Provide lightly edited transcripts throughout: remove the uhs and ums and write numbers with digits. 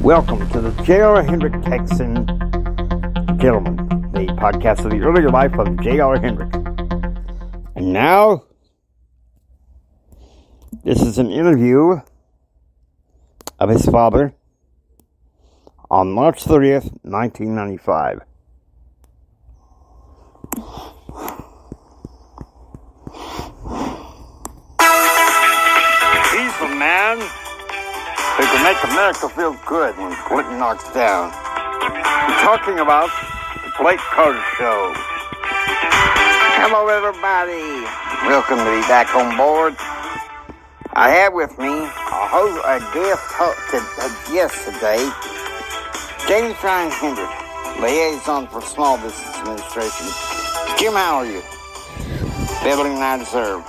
Welcome to the J.R. Hendricks Texan Gentleman, the podcast of the earlier life of J.R. Hendricks. And now, this is an interview of his father on March 30th, 1995. He's the man who can make America feel good when Clinton knocks down. I'm talking about the Blake Carter Show. Hello, everybody. Welcome to be back on board. I have with me a guest today, James Ryan Hendricks, liaison for Small Business Administration. Jim, how are you? Better than I deserve.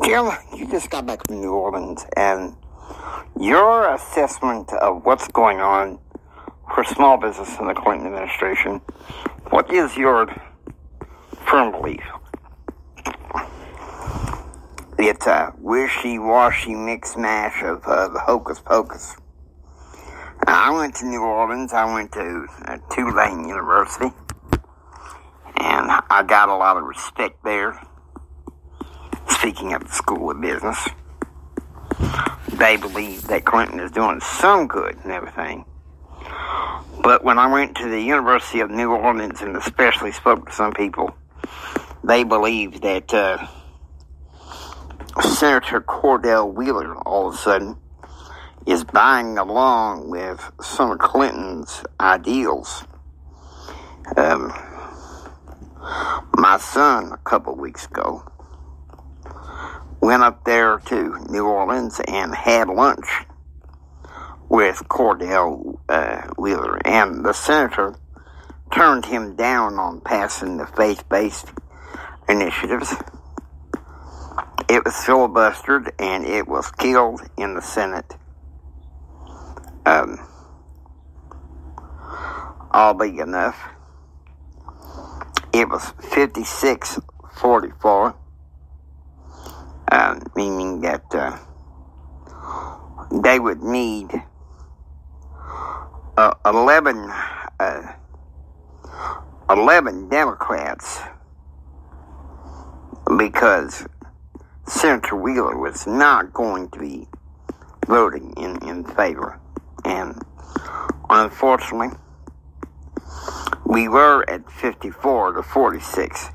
Jim, you just got back from New Orleans, and your assessment of what's going on for small business in the Clinton administration, what is your firm belief? It's a wishy-washy mix-mash of hocus pocus. I went to New Orleans. I went to Tulane University, and I got a lot of respect there. Speaking of the School of Business, they believe that Clinton is doing some good and everything. But when I went to the University of New Orleans and especially spoke to some people, they believe that Senator Cordell Wheeler all of a sudden is buying along with some of Clinton's ideals. My son, a couple of weeks ago, went up there to New Orleans and had lunch with Cordell Wheeler, and the senator turned him down on passing the faith-based initiatives. It was filibustered, and it was killed in the Senate. Oddly enough, it was 56-44. Meaning that they would need 11 Democrats, because Senator Wheeler was not going to be voting in favor. And unfortunately, we were at 54-46.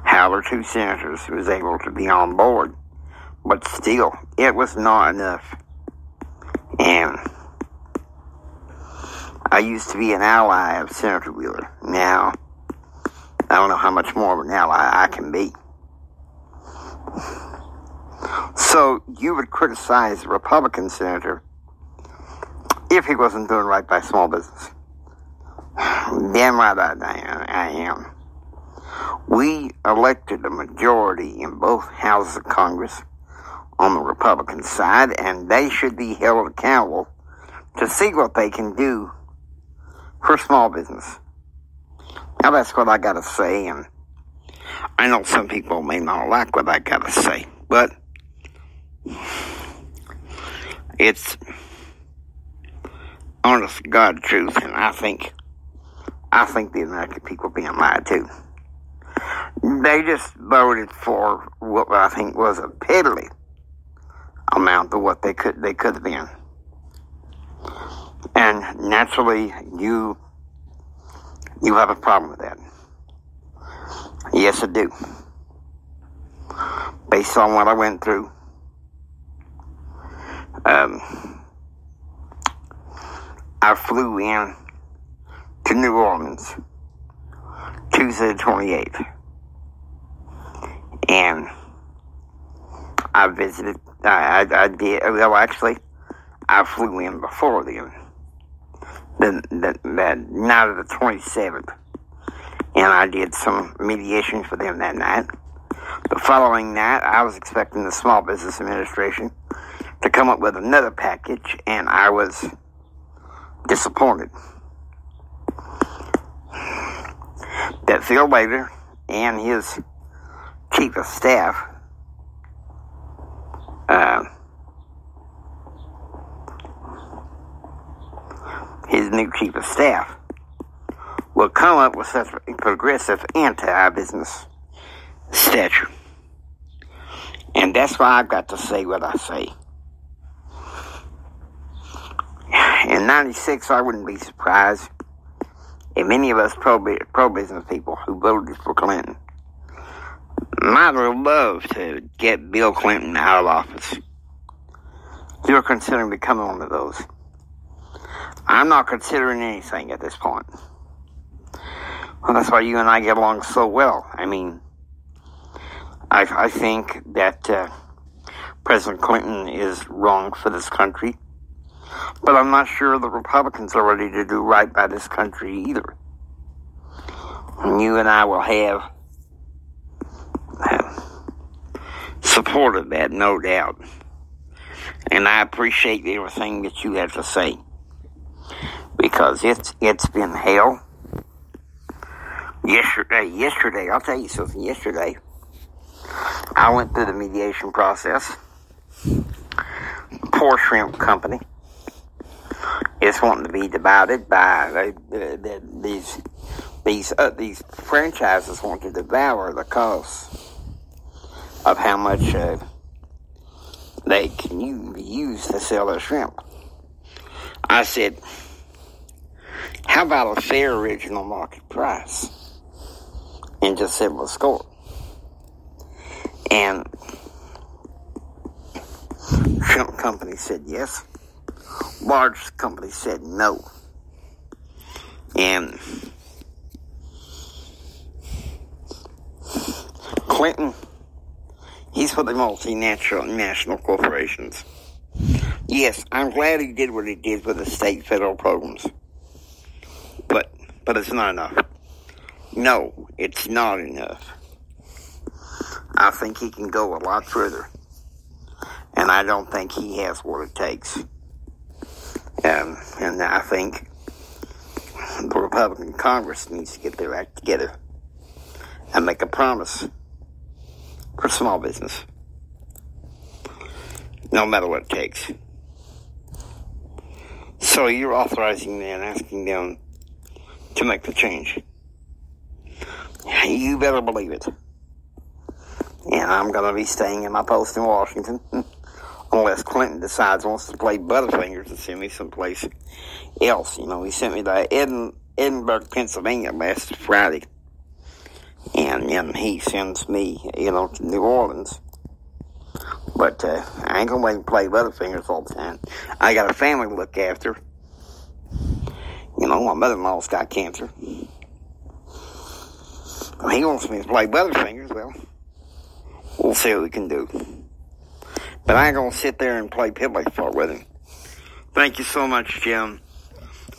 However, two senators was able to be on board. But still, it was not enough. And I used to be an ally of Senator Wheeler. Now, I don't know how much more of an ally I can be. So, you would criticize the Republican senator if he wasn't doing right by small business. Damn right I am. We elected a majority in both houses of Congress on the Republican side, and they should be held accountable to see what they can do for small business. Now, that's what I gotta say, and I know some people may not like what I gotta say, but it's honest to God truth, and I think the American people are being lied to. They just voted for what I think was a piddly amount of what they could have been. And naturally, you have a problem with that. Yes, I do. Based on what I went through, I flew in to New Orleans Tuesday the 28th. And I visited, I flew in before then, the night of the 27th, and I did some mediation for them that night. The following night, I was expecting the Small Business Administration to come up with another package, and I was disappointed that Phil Bader and his chief of staff new chief of staff will come up with such a progressive anti-business stature. And that's why I've got to say what I say. In 96, I wouldn't be surprised if many of us pro-business people who voted for Clinton might have loved to get Bill Clinton out of office. You're considering becoming one of those. I'm not considering anything at this point. Well, that's why you and I get along so well. I mean, I think that President Clinton is wrong for this country, but I'm not sure the Republicans are ready to do right by this country either. And you and I will have supported that, no doubt. And I appreciate everything that you have to say, because it's been hell. Yesterday, I'll tell you something. Yesterday, I went through the mediation process. Poor shrimp company is wanting to be divided by these franchises want to devour the cost of how much they can use to sell their shrimp. I said, how about a fair original market price? And just settle the score. And shrimp company said yes. Large company said no. And Clinton, he's for the multinational corporations. Yes, I'm glad he did what he did with the state federal programs. But it's not enough. No, it's not enough. I think he can go a lot further. And I don't think he has what it takes. And I think the Republican Congress needs to get their act together and make a promise for small business. No matter what it takes. So you're authorizing them and asking them to make the change. You better believe it. And I'm going to be staying in my post in Washington unless Clinton decides he wants to play Butterfingers and send me someplace else. You know, he sent me to Edinburgh, Pennsylvania last Friday. And he sends me, to New Orleans. But I ain't going to wait and play Butterfingers all the time. I got a family to look after. My mother-in-law's got cancer. If he wants me to play Butterfingers, well, we'll see what we can do. But I ain't going to sit there and play piddly-fart with him. Thank you so much, Jim.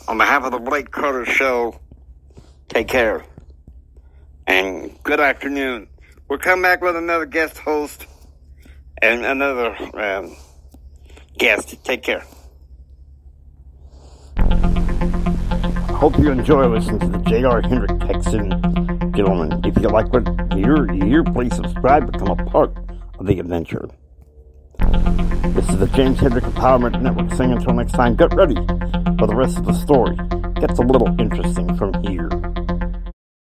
On behalf of the Blake Carter Show, take care. And good afternoon. We'll come back with another guest host and another guest. Take care. Hope you enjoy listening to the J.R. Hendricks Texan Gentleman. If you like what you hear, please subscribe, become a part of the adventure. This is the James Hendricks Empowerment Network saying until next time, get ready for the rest of the story. Gets a little interesting from here.